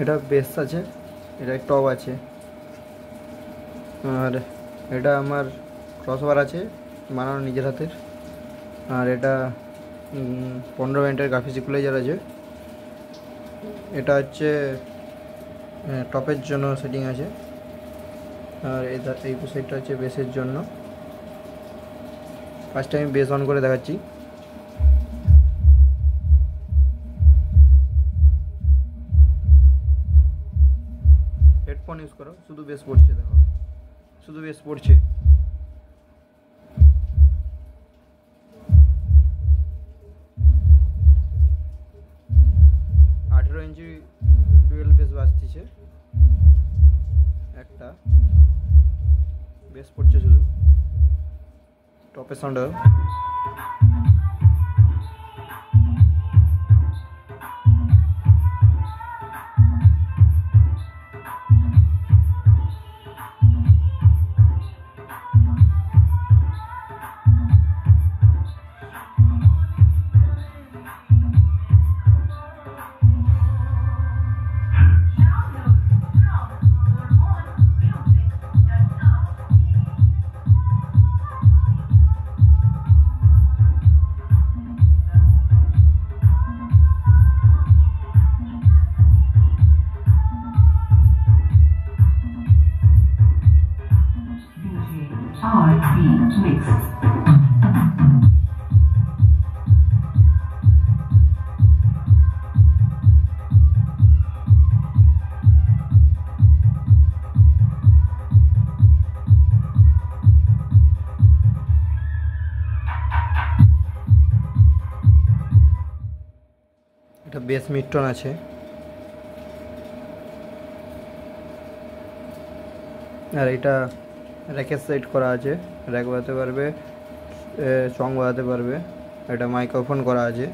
এটা বেস আছে, এটা টপ আছে, আর এটা আমার ক্রসওভার আছে বানানো নিজের হাতের। আর এটা 15 মিনিটের গ্রাফিক্স ইকুয়ালাইজার আছে। এটা হচ্ছে টপের জন্য সেটিং আছে, আর এই সাইডটা হচ্ছে বেসের জন্য। ফার্স্টে আমি বেস অন করে দেখাচ্ছি। হেডফোন ইউজ করো, শুধু বেস পড়ছে, দেখো শুধু বেস পড়ছে। ইঞ্চি ডুয়েল বেস বাজতেছে, একটা বেস পড়ছে শুধু। টপের সাউন্ড R&B mix. এটা বেস মিডটোন আছে। আর এটা র্যাকের সাইড করা আছে, র্যাক বাজাতে পারবে, চং বাজাতে পারবে। এটা মাইক্রোফোন করা আছে।